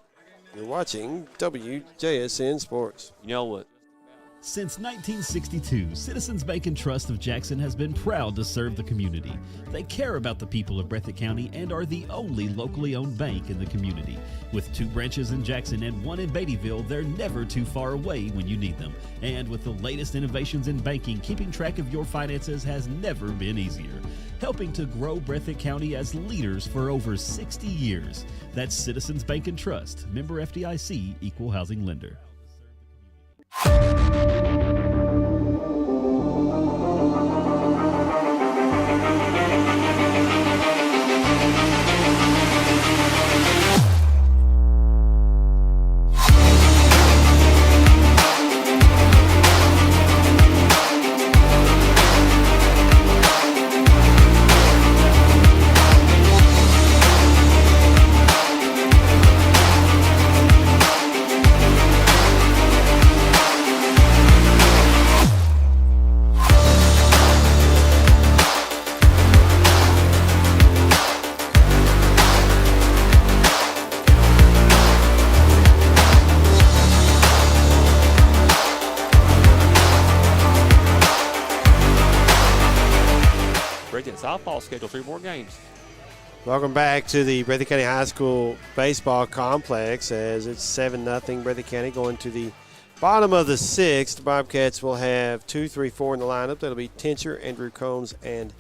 You're watching WJSN Sports. You know what? Since 1962, Citizens Bank and Trust of Jackson has been proud to serve the community. They care about the people of Breathitt County and are the only locally owned bank in the community. With 2 branches in Jackson and 1 in Beattyville, they're never too far away when you need them. And with the latest innovations in banking, keeping track of your finances has never been easier. Helping to grow Breathitt County as leaders for over 60 years. That's Citizens Bank and Trust, member FDIC, equal housing lender. Breathitt softball schedule 3 more games. Welcome back to the Breathitt County High School baseball complex as it's 7-0 Breathitt County going to the bottom of the 6th. The Bobcats will have 2, 3, 4 in the lineup. That'll be Tincher, Andrew Combs, and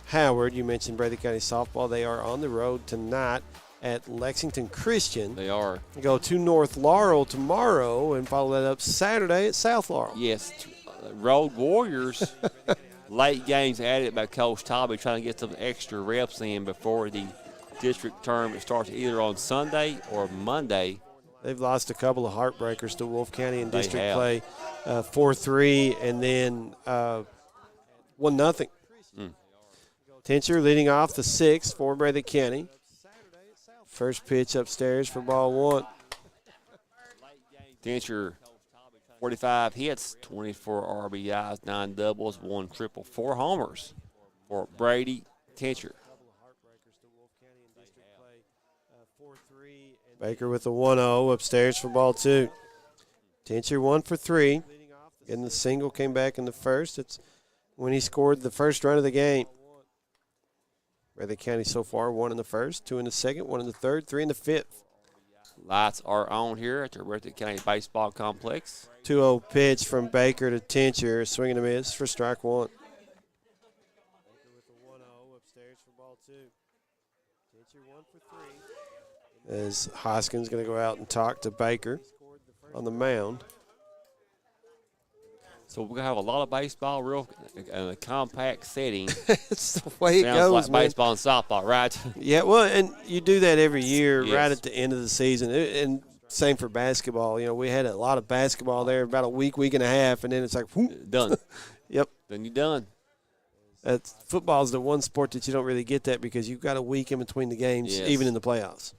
Howard. You mentioned Breathitt County softball. They are on the road tonight at Lexington Christian. They are. They go to North Laurel tomorrow and follow that up Saturday at South Laurel. Yes, Road Warriors. Late games added by Coach Tobby trying to get some extra reps in before the district term. It starts either on Sunday or Monday. They've lost a couple of heartbreakers to Wolf County in They district have. play, 4-3 and then 1-0. Tincher leading off the 6th for Breathitt County. First pitch upstairs for ball 1. Tincher, 45 hits, 24 RBIs, 9 doubles, 1 triple, 4 homers for Brady Tincher. Baker with a 1-0 upstairs for ball 2. Tincher 1 for 3. Getting the single, came back in the first. It's when he scored the first run of the game. Breathitt County so far 1 in the first, 2 in the second, 1 in the third, 3 in the fifth. Lights are on here at the Breathitt County Baseball Complex. 2-0 pitch from Baker to Tincher, swing and a miss for strike 1. Baker with a 1-0 upstairs for ball 2. Tincher 1 for 3. As Hoskins going to go out and talk to Baker on the mound. So we're going to have a lot of baseball real in a compact setting. It's the way it Sounds goes, like man. baseball and softball, right? Yeah, well, and you do that every year Yes. right at the end of the season. And same for basketball. You know, we had a lot of basketball there about a week and a half, and then it's like, whoop. Done. Yep. Then you're done. Football's the one sport that you don't really get that because you've got a week in between the games, Yes. even in the playoffs.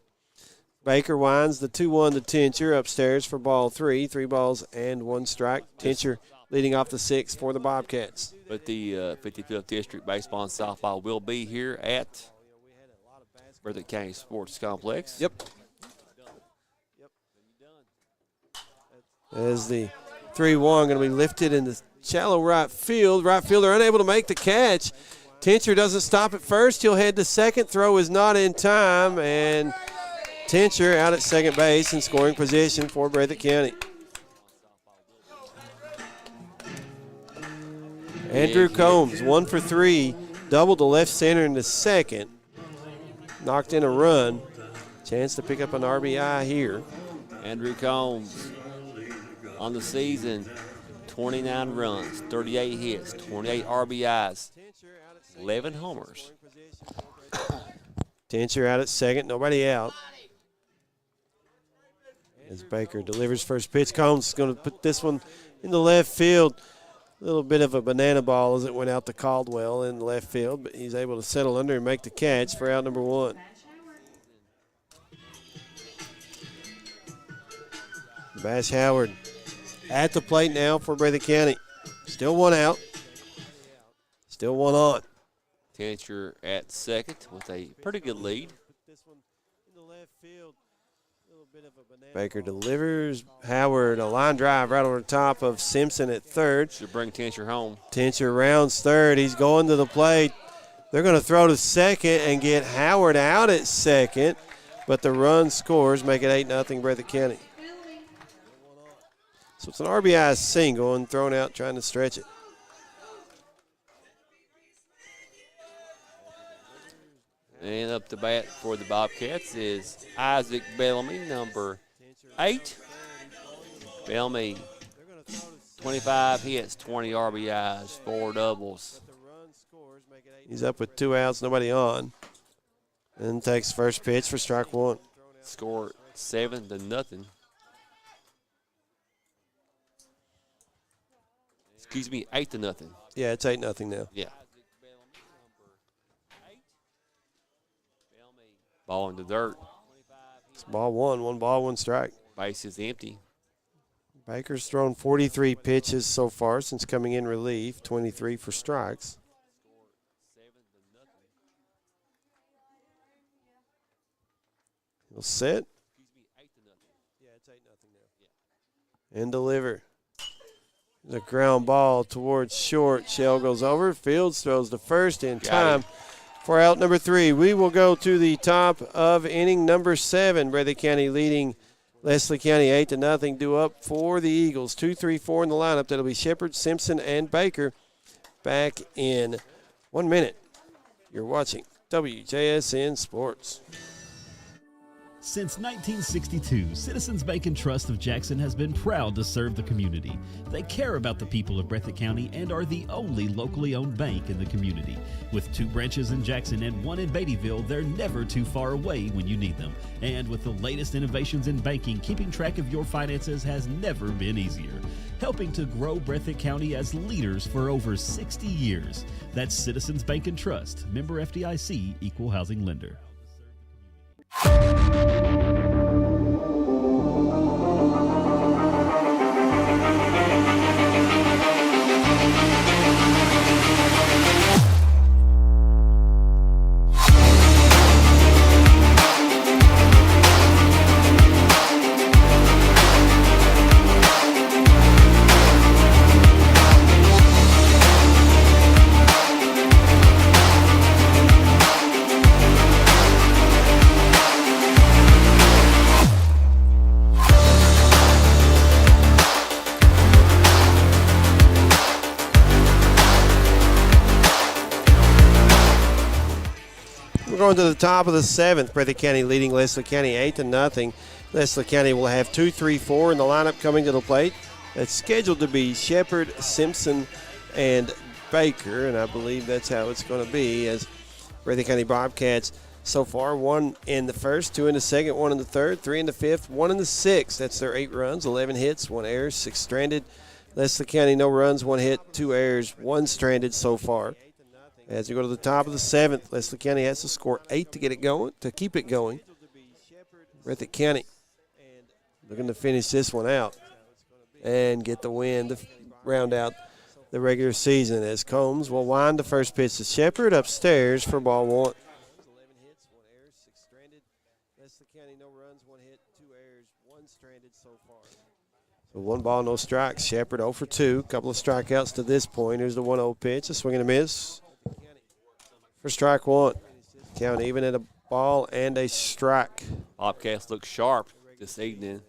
Baker winds the 2-1 to Tincher upstairs for ball 3. 3 balls and 1 strike. Tincher leading off the 6th for the Bobcats. But the 55th District Baseball and Softball will be here at Breathitt County Sports Complex. Yep. As the 3-1 going to be lifted in the shallow right field. Right fielder unable to make the catch. Tincher doesn't stop at first. He'll head to second. Throw is not in time. And Tincher out at second base in scoring position for Breathitt County. Andrew Combs, 1 for 3, doubled to left center in the second. Knocked in a run. Chance to pick up an RBI here. Andrew Combs on the season, 29 runs, 38 hits, 28 RBIs, 11 homers. Tincher out at second, nobody out. As Baker delivers first pitch, Combs is going to put this one in the left field. A little bit of a banana ball as it went out to Caldwell in left field, but he's able to settle under and make the catch for out number 1. Bash Howard at the plate now for Breathitt County. Still 1 out. Still one on. Tencher at second with a pretty good lead. Baker delivers. Howard, a line drive right over the top of Simpson at third. Should bring Tencher home. Tencher rounds third. He's going to the plate. They're going to throw to second and get Howard out at second, but the run scores, make it 8-0 Breathitt County. So it's an RBI single and thrown out trying to stretch it. And up to bat for the Bobcats is Isaac Bellamy, number 8. Bellamy, 25 hits, 20 RBIs, 4 doubles. He's up with 2 outs, nobody on. And takes first pitch for strike one. Score 7-0. Excuse me, 8-0. Yeah, it's 8-0 now. Yeah. Ball in the dirt. It's ball one, 1 ball, 1 strike. Base is empty. Baker's thrown 43 pitches so far since coming in relief, 23 for strikes. He'll sit. Yeah, it's 8-0 now. And deliver. The ground ball towards short. Shell goes over. Fields throws the first in time for out number 3. We will go to the top of inning number 7. Breathitt County leading Leslie County 8-0. Due up for the Eagles. 2, 3, 4 in the lineup. That'll be Shepard, Simpson, and Baker. Back in 1 minute. You're watching WJSN Sports. Since 1962, Citizens Bank and Trust of Jackson has been proud to serve the community. They care about the people of Breathitt County and are the only locally owned bank in the community. With 2 branches in Jackson and 1 in Beattyville, they're never too far away when you need them. And with the latest innovations in banking, keeping track of your finances has never been easier. Helping to grow Breathitt County as leaders for over 60 years. That's Citizens Bank and Trust, member FDIC, equal housing lender. We're going to the top of the 7th. Breathitt County leading Leslie County 8-0. Leslie County will have 2, 3, 4 in the lineup coming to the plate. It's scheduled to be Shepard, Simpson, and Baker, and I believe that's how it's going to be as Breathitt County Bobcats so far. 1 in the first, 2 in the second, 1 in the third, 3 in the fifth, 1 in the sixth. That's their 8 runs, 11 hits, 1 error, 6 stranded. Leslie County, no runs, 1 hit, 2 errors, 1 stranded so far. As we go to the top of the 7th, Leslie County has to score 8 to get it going, to keep it going. Breathitt County looking to finish this one out and get the win to round out the regular season as Combs will wind the first pitch to Shepard upstairs for ball 1. So 1 ball, no strikes. Shepard 0 for 2. Couple of strikeouts to this point. Here's the 1-0 pitch. A swing and a miss for strike 1. Count even at a ball and a strike. Bobcats look sharp this evening.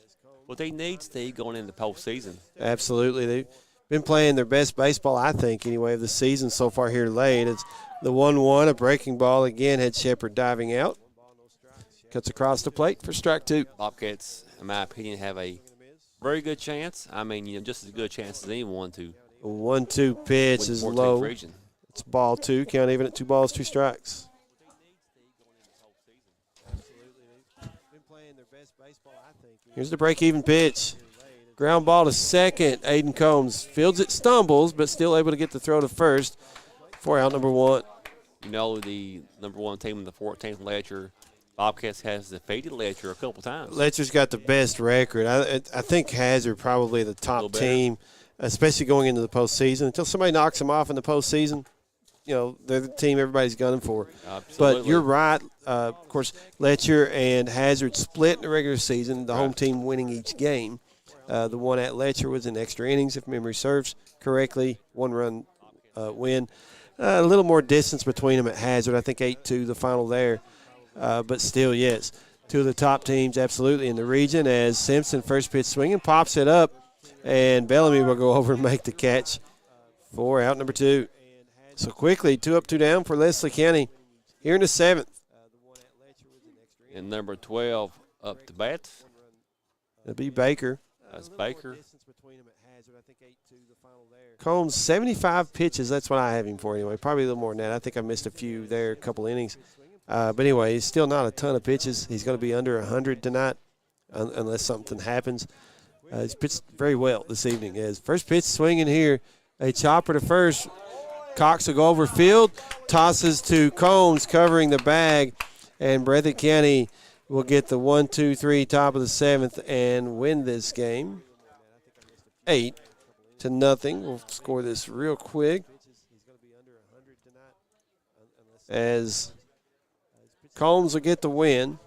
What they need, Steve, going into postseason. Absolutely. They've been playing their best baseball, I think, anyway, of the season so far here late. It's the 1-1, a breaking ball again, had Shepard diving out. Cuts across the plate for strike 2. Bobcats, in my opinion, have a very good chance. I mean, just as good a chance as anyone to. A 1-2 pitch is low. It's ball 2. Count even at 2 balls, 2 strikes. Here's the break-even pitch. Ground ball to second. Aiden Combs fields it, stumbles, but still able to get the throw to first for out number 1. You know, the number 1 team in the 14th Letcher, Bobcats has defeated Letcher a couple times. Letcher's got the best record. I think Hazard probably the top team, especially going into the postseason. Until somebody knocks them off in the postseason, they're the team everybody's gunning for. Absolutely. But you're right. Of course, Letcher and Hazard split in the regular season, the home team winning each game. The one at Letcher was in extra innings, if memory serves correctly, 1-run win. A little more distance between them at Hazard. I think 8-2 the final there. But still, yes, two of the top teams absolutely in the region as Simpson first pitch swinging, pops it up, and Bellamy will go over and make the catch for out number 2. So quickly, 2 up, 2 down for Leslie County here in the 7th. And number 12 up to bat. It'll be Baker. That's Baker. Combs, 75 pitches. That's what I have him for anyway. Probably a little more than that. I think I missed a few there, a couple innings. But anyway, he's still not a ton of pitches. He's going to be under 100 tonight unless something happens. He's pitched very well this evening. As first pitch swinging here, a chopper to first. Cox will go over field, tosses to Combs covering the bag, and Breathitt County will get the 1-2-3 top of the 7th and win this game 8-0. We'll score this real quick as Combs will get the win.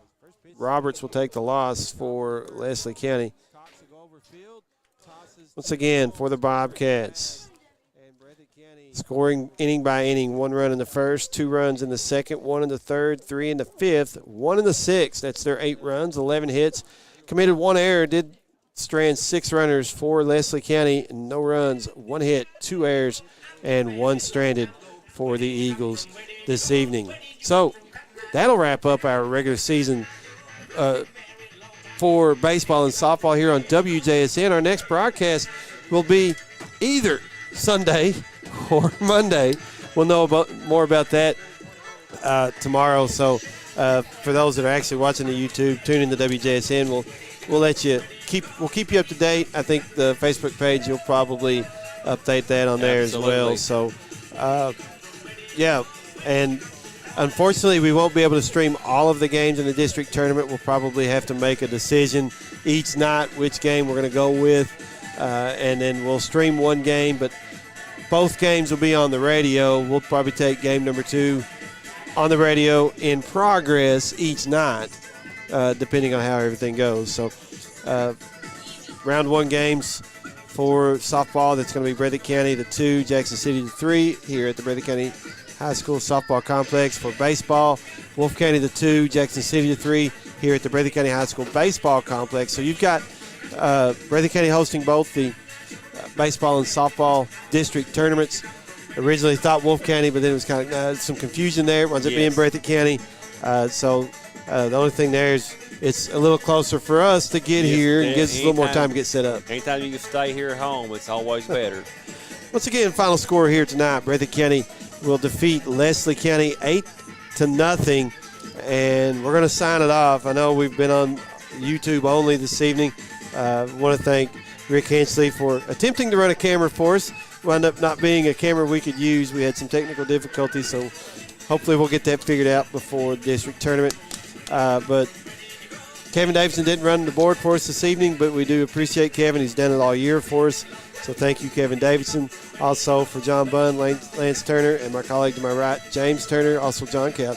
Roberts will take the loss for Leslie County. Once again for the Bobcats. Scoring inning by inning, 1 run in the first, 2 runs in the second, 1 in the third, 3 in the fifth, 1 in the sixth. That's their 8 runs, 11 hits. Committed 1 error, did strand 6 runners for Leslie County. No runs, 1 hit, 2 errors, and 1 stranded for the Eagles this evening. So that'll wrap up our regular season for baseball and softball here on WJSN. Our next broadcast will be either Sunday or Monday. We'll know more about that tomorrow. So for those that are actually watching the YouTube, tune in to WJSN. We'll let you keep you up to date. I think the Facebook page, you'll probably update that on there as well. So yeah, and unfortunately we won't be able to stream all of the games in the district tournament. We'll probably have to make a decision each night which game we're going to go with, and then we'll stream one game, but both games will be on the radio. We'll probably take game number 2 on the radio in progress each night, depending on how everything goes. So round 1 games for softball, that's going to be Breathitt County the 2, Jackson City the 3 here at the Breathitt County High School Softball Complex. For baseball, Wolf County the 2, Jackson City the 3 here at the Breathitt County High School Baseball Complex. So you've got Breathitt County hosting both the baseball and softball district tournaments. Originally thought Wolf County, but then it was kind of some confusion there. It winds up being Breathitt County. So the only thing there is it's a little closer for us to get here and gives us a little more time to get set up. Anytime you can stay here at home, it's always better. Once again, final score here tonight. Breathitt County will defeat Leslie County 8-0, and we're going to sign it off. I know we've been on YouTube only this evening. I want to thank Rick Hensley for attempting to run a camera for us. Wound up not being a camera we could use. We had some technical difficulties, so hopefully we'll get that figured out before the district tournament. But Kevin Davidson didn't run the board for us this evening, but we do appreciate Kevin. He's done it all year for us, so thank you, Kevin Davidson. Also for John Bunn, Lance Turner, and my colleague to my right, James Turner, also John Couch.